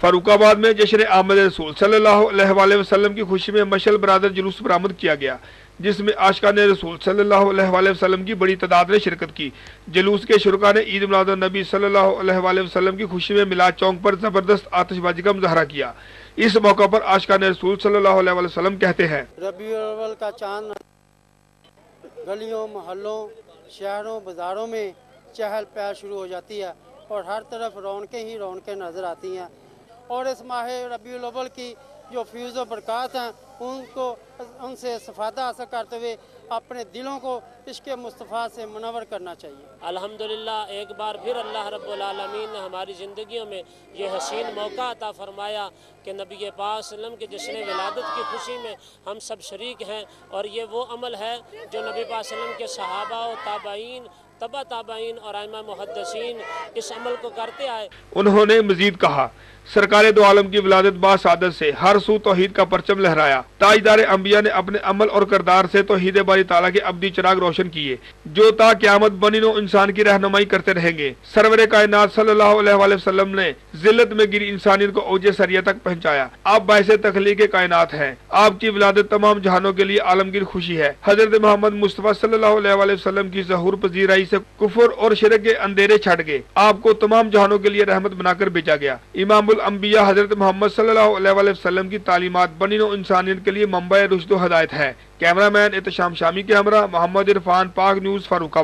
फर्रुखाबाद में जश्न आमद रसूल सल्लल्लाहु अलैहि वसल्लम की खुशी में मशल बरादर जुलूस बरामद किया गया, जिसमें आशिकान रसूल सल्लल्लाहु अलैहि वसल्लम की बड़ी तादाद ने शिरकत की। जुलूस के शुरका ने ईद मिलादुन नबी सल्लल्लाहु अलैहि वसल्लम की खुशी में मिलाद चौक पर जबरदस्त आतिशबाजी का मुजाहरा किया। इस मौका पर आशिकान रसूल सल्लल्लाहु अलैहि वसल्लम कहते हैं, रबीउल अव्वल का चांद गलियों, मोहल्लों, शहरों, बाज़ारों में चहल पहल शुरू हो जाती है और हर तरफ रौनकें ही रौनकें नज़र आती हैं। और इस माह रबीउल अव्वल की जो फ़यूज़ व बरक़ात हैं उनसे इस्तिफ़ादा हासिल करते हुए अपने दिलों को इश्क़ मुस्तफ़ा से मुनव्वर करना चाहिए। अल्हम्दुलिल्लाह, एक बार फिर अल्लाह रब्बुल आलमीन ने हमारी ज़िंदगियों में ये हसीन मौका अता फरमाया कि नबी पाक सल्लम के जश्न विलादत की खुशी में हम सब शरीक हैं। और ये वो अमल है जो नबी पाक सल्लम के सहाबा और ताबाईन, तबा ताबाईन और आइमा मुहद्दिसीन इस अमल को करते आए। उन्होंने मजीद कहा, सरकार दो आलम की विलादत बासादत से हर सू तौहीद का परचम लहराया। ताजदार अंबिया ने अपने अमल और किरदार से तौहीद बारी ताला के अब्दी चिराग रोशन किए, जो ता क़यामत बनी नो इंसान की रहनुमाई करते रहेंगे। सरवर कायनात सल्लल्लाहु अलैहि वसल्लम ने जिल्लत में गिरी इंसानियत को औजे सरिया तक पहुंचाया। आप बाइस तख्लीक कायनात हैं। आपकी विलादत तमाम जहानों के लिए आलमगीर खुशी है। हजरत मोहम्मद मुस्तफ़ा सल्लल्लाहु अलैहि वसल्लम की ज़हूर पजीराई से कुफर और शिरक के अंधेरे छट गए। आपको तमाम जहानों के लिए रहमत बनाकर भेजा गया। इमामुल अंबिया हजरत मोहम्मद सल्लल्लाहु अलैहि वसल्लम की तालीमात बनी नो इंसानियत के लिए मंबा रुश्द व हदायत है। कैमरामैन एहतशाम शामी के हमरा मोहम्मद इरफान, पाक न्यूज़, फर्रुखाबाद।